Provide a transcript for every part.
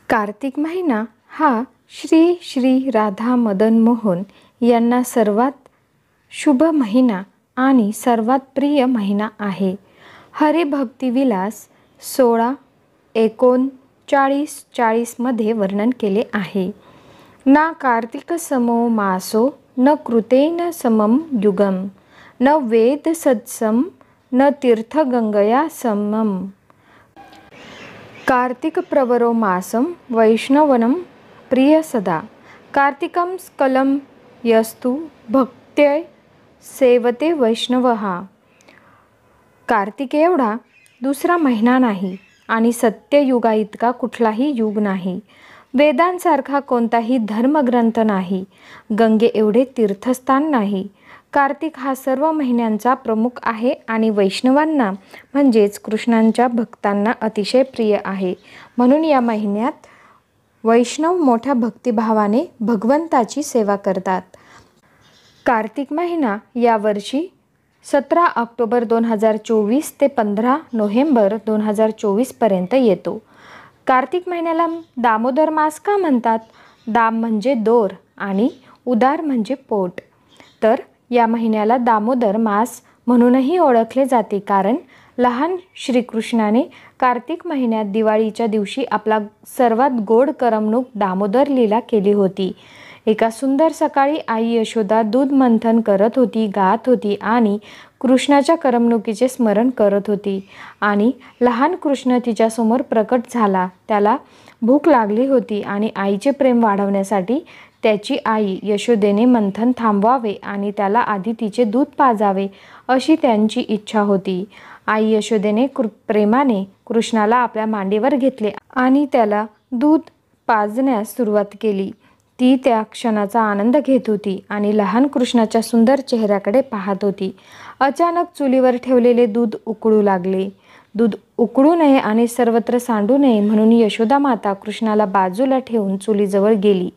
कार्तिक महिना हा श्री श्री राधा मदन मोहन यांना सर्वात शुभ महिना आणि सर्वात प्रिय महिना आहे. हरिभक्तिविलास 16:39-40 मध्ये वर्णन केले आहे. ना कार्तिक समो मासो न कृतेन समम युगम न वेद सत्सम न तीर्थगंगया समम. कार्तिक प्रवरो मासम वैष्णवनम प्रिय सदा कार्तिकम स्कलम यस्तु भक्त्यै सेवते वैष्णवहा. कार्तिक एवढा दुसरा महिना नाही आणि सत्ययुगा इतका कुठलाही युग नाही. वेदांसारखा कोणताही धर्मग्रंथ नाही. गंगे एवढे तीर्थस्थान नाही. कार्तिक हा सर्व महिन्यांचा प्रमुख आहे आणि वैष्णवांना म्हणजेच कृष्णांच्या भक्तांना अतिशय प्रिय आहे. म्हणून या महिन्यात वैष्णव मोठ्या भक्तिभावाने भगवंताची सेवा करतात. कार्तिक महिना यावर्षी 17 ऑक्टोबर 2024 ते 15 नोव्हेंबर 2024 पर्यंत येतो. कार्तिक महिन्याला दामोदर मास का म्हणतात? दाम म्हणजे दोर आणि उदार म्हणजे पोट. तर या महिन्याला दामोदर मास म्हणूनही ओळखले जाते, कारण लहान श्रीकृष्णाने कार्तिक महिन्यात दिवाळीच्या दिवशी आपला सर्वात गोड करमणूक दामोदर लीला केली होती. एका सुंदर सकाळी आई यशोदा दूध मंथन करत होती, गात होती आणि कृष्णाच्या करमणुकीचे स्मरण करत होती. आणि लहान कृष्ण तिच्यासमोर प्रकट झाला. त्याला भूक लागली होती आणि आईचे प्रेम वाढवण्यासाठी त्याची आई यशोदेने मंथन थांबवावे आणि त्याला आधी तिचे दूध पाजावे अशी त्यांची इच्छा होती. आई यशोदेने प्रेमाने कृष्णाला आपल्या मांडीवर घेतले आणि त्याला दूध पाजण्यास सुरुवात केली. ती त्या क्षणाचा आनंद घेत होती आणि लहान कृष्णाच्या सुंदर चेहऱ्याकडे पाहत होती. अचानक चुलीवर ठेवलेले दूध उकळू लागले. दूध उकळू नये आणि सर्वत्र सांडू नये म्हणून यशोदा माता कृष्णाला बाजूला ठेवून चुलीजवळ गेली.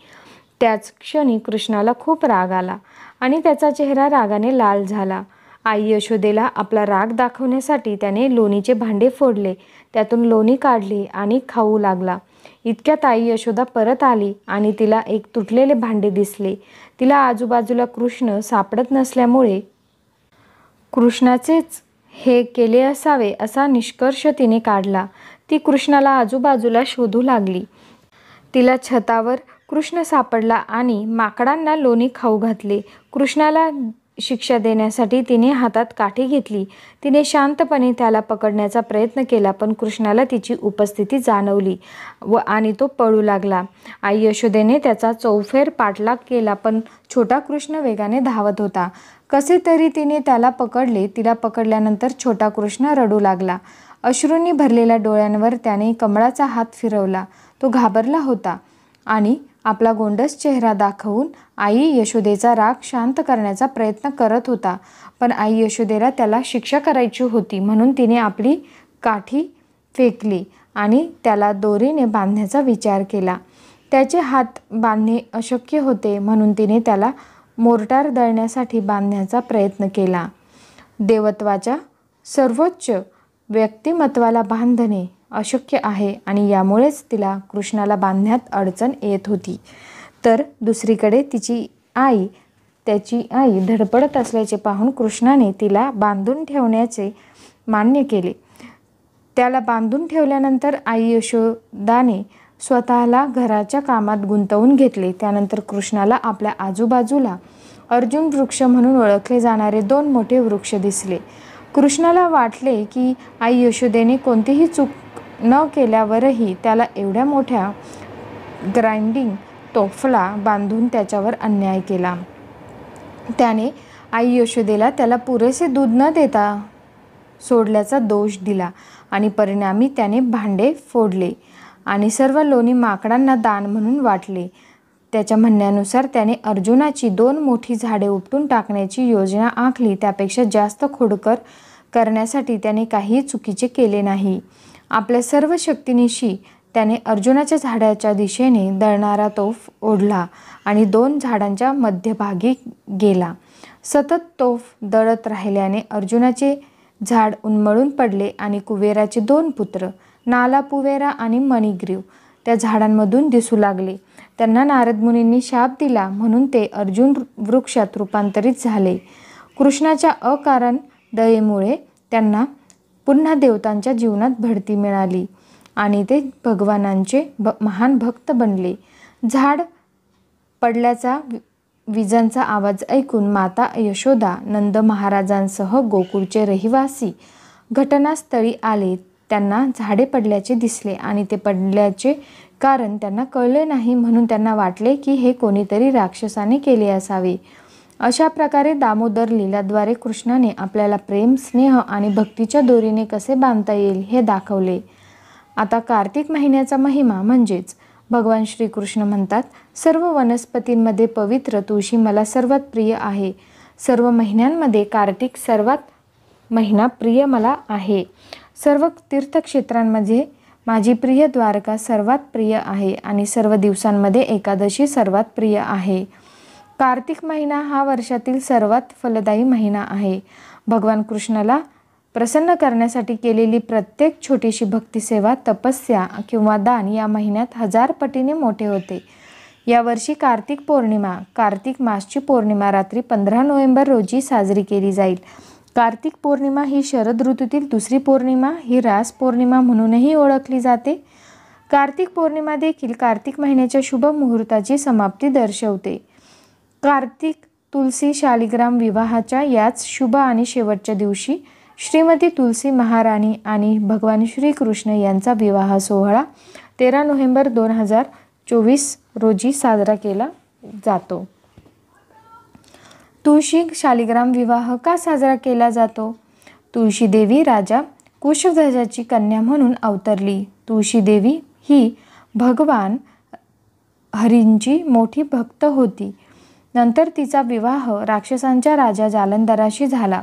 त्याच क्षणी कृष्णाला खूप राग आला आणि त्याचा चेहरा रागाने लाल झाला. आई यशोदेला आपला राग दाखवण्यासाठी त्याने लोणीचे भांडे फोडले, त्यातून लोणी काढले आणि खाऊ लागला. इतक्यात आई यशोदा परत आली आणि तिला एक तुटलेले भांडे दिसले. तिला आजूबाजूला कृष्ण सापडत नसल्यामुळे कृष्णाचेच हे केले असावे असा निष्कर्ष तिने काढला. ती कृष्णाला आजूबाजूला शोधू लागली. तिला छतावर कृष्ण सापडला आणि माकडांना लोणी खाऊ घातले. कृष्णाला शिक्षा देण्यासाठी तिने हातात काठी घेतली. तिने शांतपणे त्याला पकडण्याचा प्रयत्न केला, पण कृष्णाला तिची उपस्थिती जाणवली आणि तो पळू लागला. आई यशोदेने त्याचा चौफेर पाठलाग केला, पण छोटा कृष्ण वेगाने धावत होता. कसे तरी तिने त्याला पकडले. तिला पकडल्यानंतर छोटा कृष्ण रडू लागला. अश्रूंनी भरलेल्या डोळ्यांवर त्याने कमळाचा हात फिरवला. तो घाबरला होता आणि आपला गोंडस चेहरा दाखवून आई यशोदेचा राग शांत करण्याचा प्रयत्न करत होता. पण आई यशोदेला त्याला शिक्षा करायची होती, म्हणून तिने आपली काठी फेकली आणि त्याला दोरीने बांधण्याचा विचार केला. त्याचे हात बांधणे अशक्य होते, म्हणून तिने त्याला मोर्टार दळण्यासाठी बांधण्याचा प्रयत्न केला. देवत्वाच्या सर्वोच्च व्यक्तिमत्वाला बांधणे अशक्य आहे आणि यामुळेच तिला कृष्णाला बांधण्यात अडचण येत होती. तर दुसरीकडे त्याची आई धडपडत असल्याचे पाहून कृष्णाने तिला बांधून ठेवण्याचे मान्य केले. त्याला बांधून ठेवल्यानंतर आई यशोदाने स्वतःला घराच्या कामात गुंतवून घेतले. त्यानंतर कृष्णाला आपल्या आजूबाजूला अर्जुन वृक्ष म्हणून ओळखले जाणारे 2 मोठे वृक्ष दिसले. कृष्णाला वाटले की आई यशोदेने कोणतीही चूक न केल्यावरही त्याला एवढ्या मोठ्या ग्राइंडिंग तोफला बांधून त्याच्यावर अन्याय केला. त्याने आई यशोदेला त्याला पुरेसे दूध न देता सोडल्याचा दोष दिला आणि परिणामी त्याने भांडे फोडले आणि सर्व लोणी माकडांना दान म्हणून वाटले. त्याच्या म्हणण्यानुसार त्याने अर्जुनाची 2 मोठी झाडे उपटून टाकण्याची योजना आखली. त्यापेक्षा जास्त खोडकर करण्यासाठी त्याने काही चुकीचे केले नाही. आपल्या सर्व शक्तीनिशी त्याने अर्जुनाच्या झाडाच्या दिशेने दळणारा तोफ ओढला आणि 2 झाडांच्या मध्यभागी गेला. सतत तोफ दळत राहिल्याने अर्जुनाचे झाड उन्मळून पडले आणि कुबेराचे 2 पुत्र नाला पुवेरा आणि मणिग्रीव त्या झाडांमधून दिसू लागले. त्यांना नारद मुनींनी शाप दिला म्हणून ते अर्जुन वृक्षात रूपांतरित झाले. कृष्णाच्या अकारण दयेमुळे त्यांना पुन्हा देवतांच्या जीवनात बढती मिळाली आणि ते भगवानांचे महान भक्त बनले. झाड पडल्याचा विजांचा आवाज ऐकून माता यशोदा नंद महाराजांसह गोकुळचे रहिवासी घटनास्थळी आले. त्यांना झाडे पडल्याचे दिसले आणि ते पडल्याचे कारण त्यांना कळले नाही, म्हणून त्यांना वाटले की हे कोणीतरी राक्षसाने केले असावे. अशा प्रकारे दामोदर लीलाद्वारे कृष्णाने आपल्याला प्रेम, स्नेह आणि भक्तीच्या दोरीने कसे बांधता येईल हे दाखवले. आता कार्तिक महिन्याचा महिमा म्हणजेच भगवान श्रीकृष्ण म्हणतात, सर्व वनस्पतींमध्ये पवित्र तुळशी मला सर्वात प्रिय आहे. सर्व महिन्यांमध्ये कार्तिक सर्वात महिना प्रिय मला आहे. सर्व तीर्थक्षेत्रांमध्ये माझी प्रिय द्वारका सर्वात प्रिय आहे आणि सर्व दिवसांमध्ये एकादशी सर्वात प्रिय आहे. कार्तिक महिना हा वर्षातील सर्वात फलदायी महिना आहे. भगवान कृष्णाला प्रसन्न करण्यासाठी केलेली प्रत्येक छोटीशी भक्तिसेवा, तपस्या किंवा दान या महिन्यात 1000 पटीने मोठे होते. यावर्षी कार्तिक पौर्णिमा, कार्तिक मासची पौर्णिमा रात्री 15 नोव्हेंबर रोजी साजरी केली जाईल. कार्तिक पौर्णिमा ही शरद ऋतूतील दुसरी पौर्णिमा, ही रास पौर्णिमा म्हणूनही ओळखली जाते. कार्तिक पौर्णिमा देखील कार्तिक महिन्याच्या शुभ मुहूर्ताची समाप्ती दर्शवते. कार्तिक तुलसी शालिग्राम विवाहाच्या याच शुभ आणि शेवटच्या दिवशी श्रीमती तुलसी महाराणी आणि भगवान श्रीकृष्ण यांचा विवाह सोहळा 13 नोव्हेंबर 2024 रोजी साजरा केला जातो. तुळशी शालिग्राम विवाह का साजरा केला जातो? तुळशी देवी राजा कुशध्वजाची कन्या म्हणून अवतरली. तुळशी देवी ही भगवान हरींची मोठी भक्त होती. नंतर तिचा विवाह राक्षसांच्या राजा जालंधराशी झाला.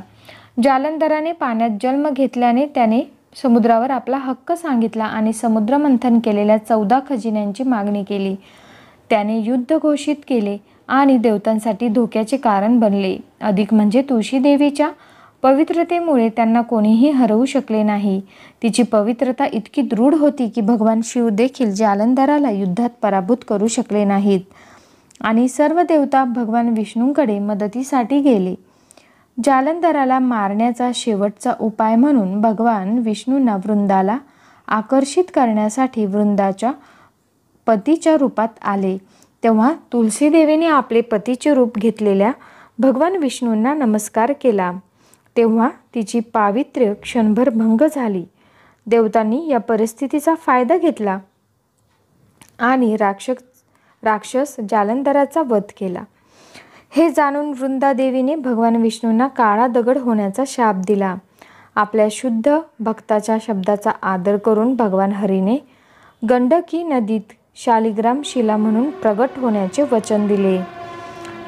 जालंधराने पाण्यात जन्म घेतल्याने त्याने समुद्रावर आपला हक्क सांगितला आणि समुद्रमंथन केलेल्या 14 खजिन्यांची मागणी केली. त्याने युद्ध घोषित केले आणि देवतांसाठी धोक्याचे कारण बनले. अधिक म्हणजे तुळशी देवीच्या पवित्रतेमुळे त्यांना कोणीही हरवू शकले नाही. तिची पवित्रता इतकी दृढ होती की भगवान शिव देखील जालंधराला युद्धात पराभूत करू शकले नाहीत आणि सर्व देवता भगवान विष्णूंकडे मदतीसाठी गेले. जालंधराला मारण्याचा शेवटचा उपाय म्हणून भगवान विष्णूंना वृंदाला आकर्षित करण्यासाठी वृंदाच्या पतीच्या रूपात आले. तेव्हा तुलसी देवीने आपले पतीचे रूप घेतलेल्या भगवान विष्णूंना नमस्कार केला. तेव्हा तिची पावित्र्य क्षणभर भंग झाली. देवतांनी या परिस्थितीचा फायदा घेतला आणि राक्षस जालंधराचा वध केला. हे जाणून वृंदादेवीने भगवान विष्णूंना काळा दगड होण्याचा शाप दिला. आपल्या शुद्ध भक्ताच्या शब्दाचा आदर करून भगवान हरीने गंडकी नदीत शालिग्राम शिला म्हणून प्रगट होण्याचे वचन दिले.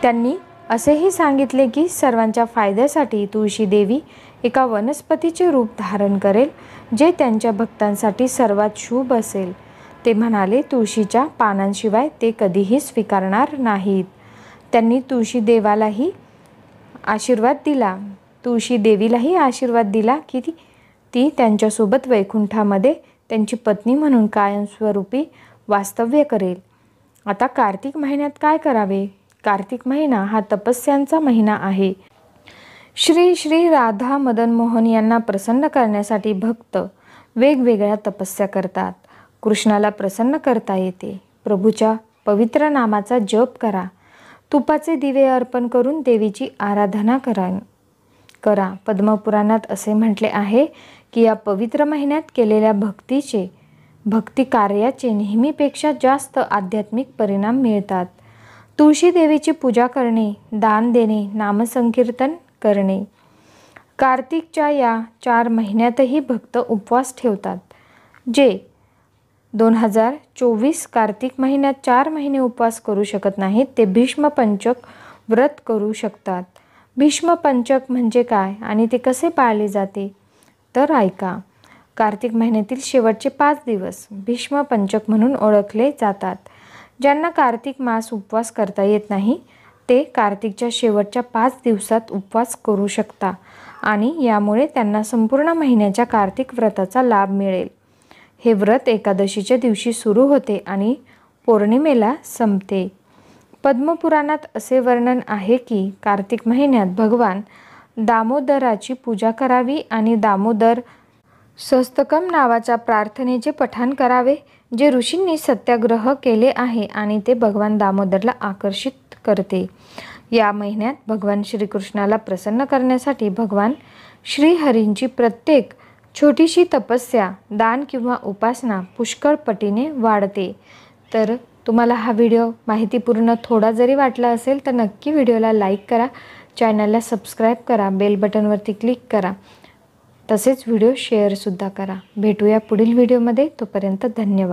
त्यांनी असेही सांगितले की सर्वांच्या फायद्यासाठी तुळशी देवी एका वनस्पतीचे रूप धारण करेल जे त्यांच्या भक्तांसाठी सर्वात शुभ असेल. ते म्हणाले, तुळशीच्या पानांशिवाय ते कधीही स्वीकारणार नाहीत. त्यांनी तुळशी देवीलाही आशीर्वाद दिला की ती त्यांच्यासोबत वैकुंठामध्ये त्यांची पत्नी म्हणून कायमस्वरूपी वास्तव्य करेल. आता कार्तिक महिन्यात काय करावे? कार्तिक महिना हा तपस्यांचा महिना आहे. श्री श्री राधा मदन मोहन यांना प्रसन्न करण्यासाठी भक्त वेगवेगळ्या तपस्या करतात. कृष्णाला प्रसन्न करता येते. प्रभूच्या पवित्र नामाचा जप करा. तुपाचे दिवे अर्पण करून देवीची आराधना करा. पद्मपुराणात असे म्हटले आहे की या पवित्र महिन्यात केलेल्या भक्ती कार्याचे नेहमीपेक्षा जास्त आध्यात्मिक परिणाम मिळतात. तुळशी देवीची पूजा करणे, दान देणे, नामसंकीर्तन करणे. कार्तिकच्या या 4 महिन्यातही भक्त उपवास ठेवतात. जे 2024 कार्तिक महिन्यात 4 महिने उपवास करू शकत नाहीत ते भीष्म पंचक व्रत करू शकतात. भीष्म पंचक म्हणजे काय आणि ते कसे पाळले जाते तर ऐका. कार्तिक महिन्यातील शेवटचे 5 दिवस भीष्म पंचक म्हणून ओळखले जातात. ज्यांना कार्तिक मास उपवास करता येत नाही ते कार्तिकच्या शेवटच्या 5 दिवसात उपवास करू शकता आणि यामुळे त्यांना संपूर्ण महिन्याच्या कार्तिक व्रताचा लाभ मिळेल. हे व्रत एकादशीच्या दिवशी सुरू होते आणि पौर्णिमेला संपते. पद्मपुराणात असे वर्णन आहे की कार्तिक महिन्यात भगवान दामोदराची पूजा करावी आणि दामोदर सस्तकम नावाच्या प्रार्थनेचे पठण करावे, जे ऋषींनी सत्याग्रह केले आहे आणि ते भगवान दामोदरला आकर्षित करते. या महिन्यात भगवान श्रीकृष्णाला प्रसन्न करण्यासाठी भगवान श्रीहरींची प्रत्येक छोटीशी तपस्या, दान किंवा उपासना पुष्कळ पटीने वाढते. तर तुम्हाला हा व्हिडिओ माहितीपूर्ण थोडा जरी वाटला असेल तर नक्की व्हिडिओला लाईक करा, चॅनलला सबस्क्राईब करा, बेल बटनवरती क्लिक करा, तसेच व्हिडिओ शेअरसुद्धा करा. भेटूया पुढील व्हिडिओमध्ये. तोपर्यंत धन्यवाद.